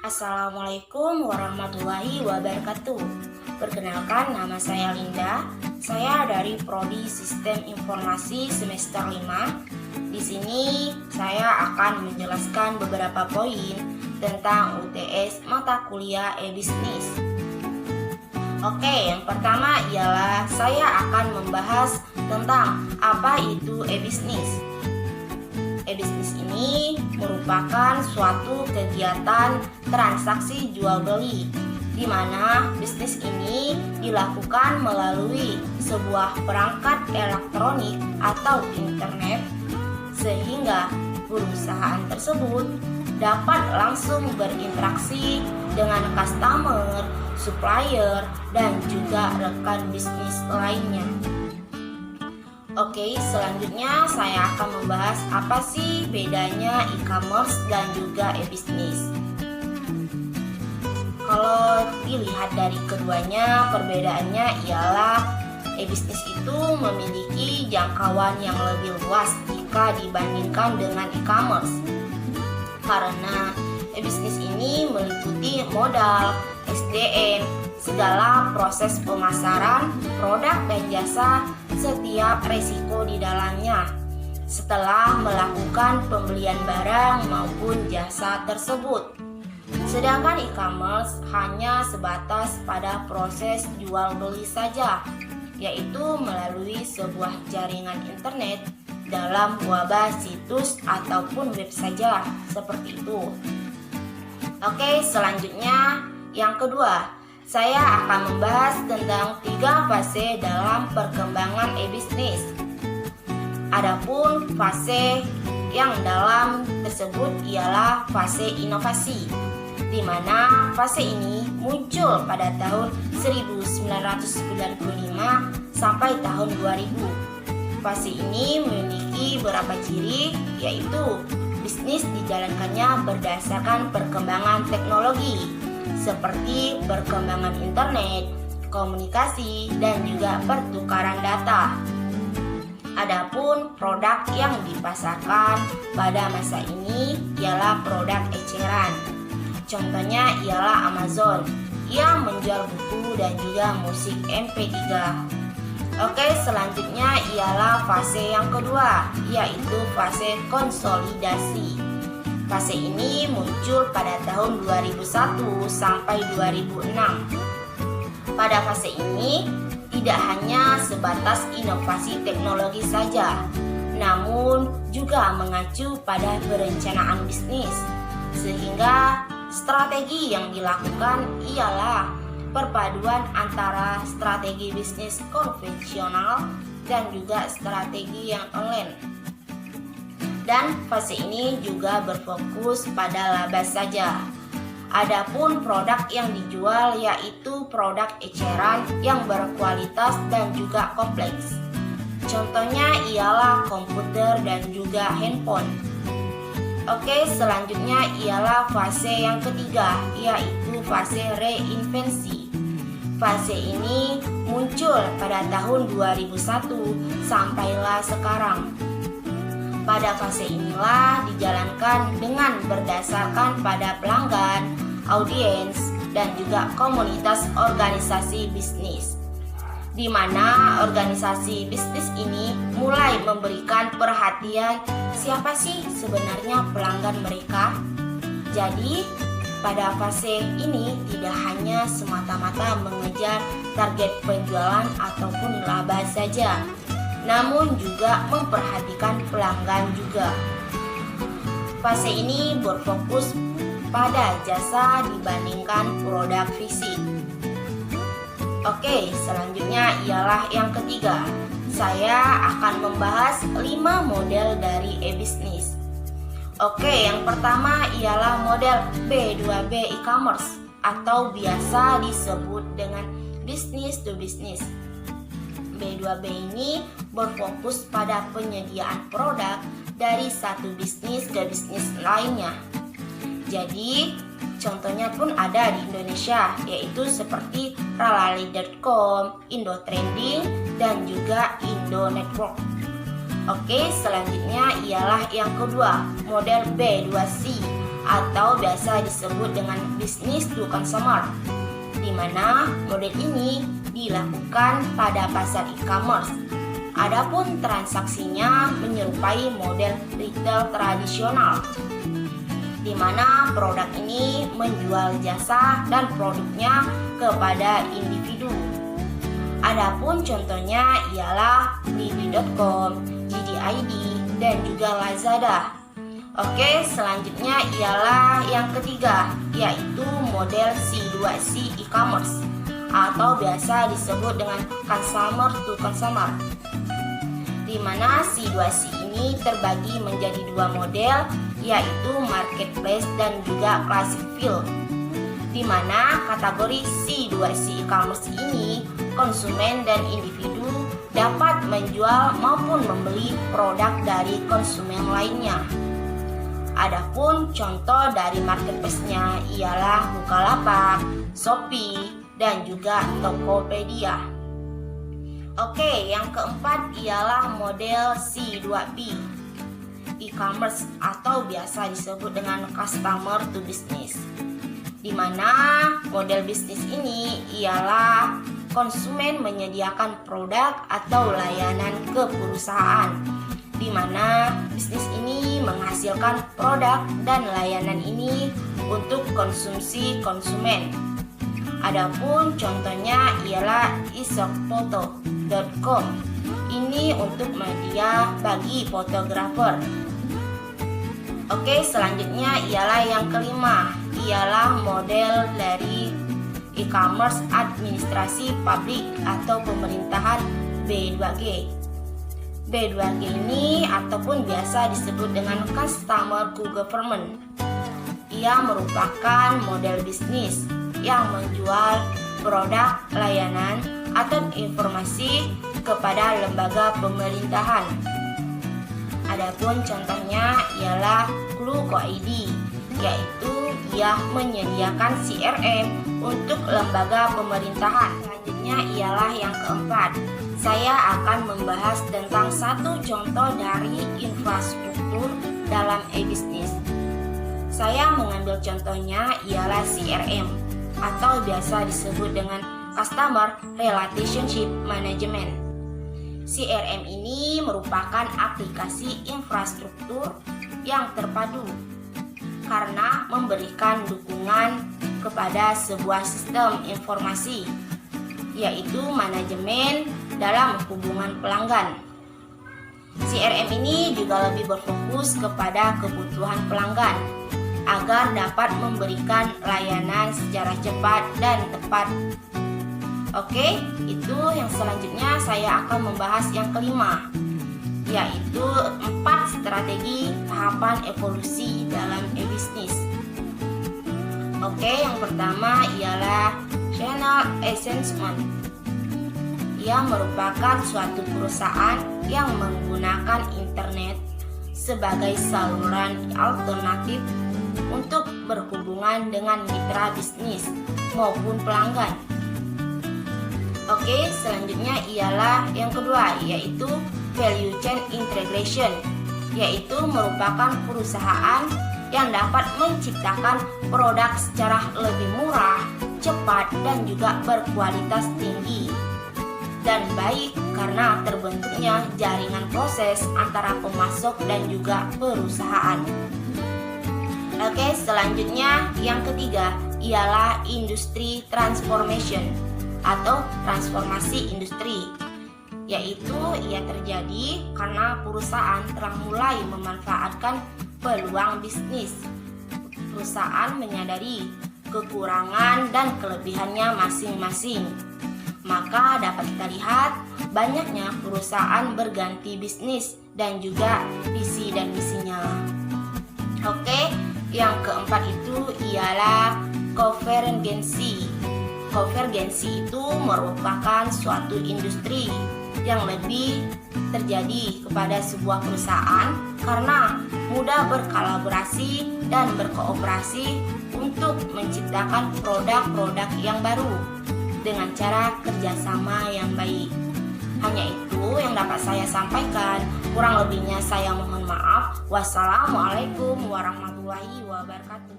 Assalamualaikum warahmatullahi wabarakatuh. Perkenalkan, nama saya Linda. Saya dari Prodi Sistem Informasi semester 5. Di sini saya akan menjelaskan beberapa poin tentang UTS mata kuliah e-bisnis. Oke, yang pertama ialah saya akan membahas tentang apa itu e-bisnis. E-bisnis ini merupakan suatu kegiatan transaksi jual beli di mana bisnis ini dilakukan melalui sebuah perangkat elektronik atau internet sehingga perusahaan tersebut dapat langsung berinteraksi dengan customer, supplier, dan juga rekan bisnis lainnya. Oke, selanjutnya saya akan membahas apa sih bedanya e-commerce dan juga e-bisnis. Kalau dilihat dari keduanya, perbedaannya ialah e-bisnis itu memiliki jangkauan yang lebih luas jika dibandingkan dengan e-commerce. Karena e-bisnis ini meliputi modal, SDM, segala proses pemasaran, produk dan jasa, setiap resiko di dalamnya setelah melakukan pembelian barang maupun jasa tersebut. Sedangkan e-commerce hanya sebatas pada proses jual beli saja, yaitu melalui sebuah jaringan internet dalam wabah situs ataupun web saja, seperti itu. Oke, selanjutnya yang kedua, saya akan membahas tentang 3 fase dalam perkembangan e-bisnis. Adapun fase yang dalam tersebut ialah fase inovasi, di mana fase ini muncul pada tahun 1995 sampai tahun 2000. Fase ini memiliki beberapa ciri, yaitu bisnis dijalankannya berdasarkan perkembangan teknologi seperti perkembangan internet, komunikasi, dan juga pertukaran data. Adapun produk yang dipasarkan pada masa ini ialah produk eceran. Contohnya ialah Amazon yang menjual buku dan juga musik MP3. Oke, selanjutnya ialah fase yang kedua, yaitu fase konsolidasi. Fase ini muncul pada tahun 2001 sampai 2006. Pada fase ini tidak hanya sebatas inovasi teknologi saja, namun juga mengacu pada perencanaan bisnis, sehingga strategi yang dilakukan ialah perpaduan antara strategi bisnis konvensional dan juga strategi yang online. Dan fase ini juga berfokus pada laba saja. Adapun produk yang dijual yaitu produk eceran yang berkualitas dan juga kompleks. Contohnya ialah komputer dan juga handphone. Oke, selanjutnya ialah fase yang ketiga, yaitu fase reinvensi. Fase ini muncul pada tahun 2001 sampailah sekarang. Pada fase inilah dijalankan dengan berdasarkan pada pelanggan, audiens, dan juga komunitas organisasi bisnis, di mana organisasi bisnis ini mulai memberikan perhatian siapa sih sebenarnya pelanggan mereka. Jadi, pada fase ini tidak hanya semata-mata mengejar target penjualan ataupun laba saja, namun juga memperhatikan pelanggan juga. Fase ini berfokus pada jasa dibandingkan produk fisik. Oke, selanjutnya ialah yang ketiga. Saya akan membahas 5 model dari e-bisnis. Oke, yang pertama ialah model B2B e-commerce atau biasa disebut dengan business to business. B2B ini berfokus pada penyediaan produk dari satu bisnis ke bisnis lainnya. Jadi, contohnya pun ada di Indonesia, yaitu seperti Ralali.com, Indotrending, dan juga Indo Network. Oke, selanjutnya ialah yang kedua, model B2C atau biasa disebut dengan business to consumer, di mana model ini dilakukan pada pasar e-commerce. Adapun transaksinya menyerupai model retail tradisional, di mana produk ini menjual jasa dan produknya kepada individu. Adapun contohnya ialah Blibli.com, JD.id, dan juga Lazada. Oke, selanjutnya ialah yang ketiga, yaitu model C2C e-commerce atau biasa disebut dengan consumer to consumer, di mana C2C ini terbagi menjadi dua model, yaitu marketplace dan juga classic field, di mana kategori C2C e-commerce ini konsumen dan individu dapat menjual maupun membeli produk dari konsumen lainnya. Adapun contoh dari marketplace-nya ialah Bukalapak, Shopee, dan juga Tokopedia. Oke, yang keempat ialah model C2B e-commerce atau biasa disebut dengan customer to business, di mana model bisnis ini ialah konsumen menyediakan produk atau layanan ke perusahaan, di mana bisnis ini menghasilkan produk dan layanan ini untuk konsumsi konsumen. Adapun contohnya ialah isokfoto.com. Ini untuk media bagi fotografer. Oke, selanjutnya ialah yang kelima, ialah model dari e-commerce administrasi publik atau pemerintahan B2G. B2G ini ataupun biasa disebut dengan customer to government. Ia merupakan model bisnis yang menjual produk, layanan, atau informasi kepada lembaga pemerintahan. Adapun contohnya ialah Clue.id, yaitu ia menyediakan CRM untuk lembaga pemerintahan. Selanjutnya ialah yang keempat. Saya akan membahas tentang satu contoh dari infrastruktur dalam e-bisnis. Saya mengambil contohnya ialah CRM atau biasa disebut dengan Customer Relationship Management. CRM ini merupakan aplikasi infrastruktur yang terpadu karena memberikan dukungan kepada sebuah sistem informasi, yaitu manajemen dalam hubungan pelanggan. CRM ini juga lebih berfokus kepada kebutuhan pelanggan agar dapat memberikan layanan secara cepat dan tepat. Oke, itu yang selanjutnya saya akan membahas yang kelima, yaitu 4 strategi tahapan evolusi dalam e-bisnis. Oke, yang pertama ialah channel assessment. Ia merupakan suatu perusahaan yang menggunakan internet sebagai saluran alternatif untuk berhubungan dengan mitra bisnis maupun pelanggan. Oke, selanjutnya ialah yang kedua, yaitu value chain integration, yaitu merupakan perusahaan yang dapat menciptakan produk secara lebih murah, cepat, dan juga berkualitas tinggi dan baik karena terbentuknya jaringan proses antara pemasok dan juga perusahaan. Oke, selanjutnya yang ketiga ialah industri transformation atau transformasi industri, yaitu ia terjadi karena perusahaan telah mulai memanfaatkan peluang bisnis. Perusahaan menyadari kekurangan dan kelebihannya masing-masing. Maka dapat kita lihat banyaknya perusahaan berganti bisnis dan juga visi dan misinya. Oke, yang keempat itu ialah konvergensi. Konvergensi itu merupakan suatu industri yang lebih terjadi kepada sebuah perusahaan karena mudah berkolaborasi dan berkooperasi untuk menciptakan produk-produk yang baru dengan cara kerjasama yang baik. Hanya itu yang dapat saya sampaikan. Kurang lebihnya saya mohon maaf. Wassalamualaikum warahmatullahi wabarakatuh.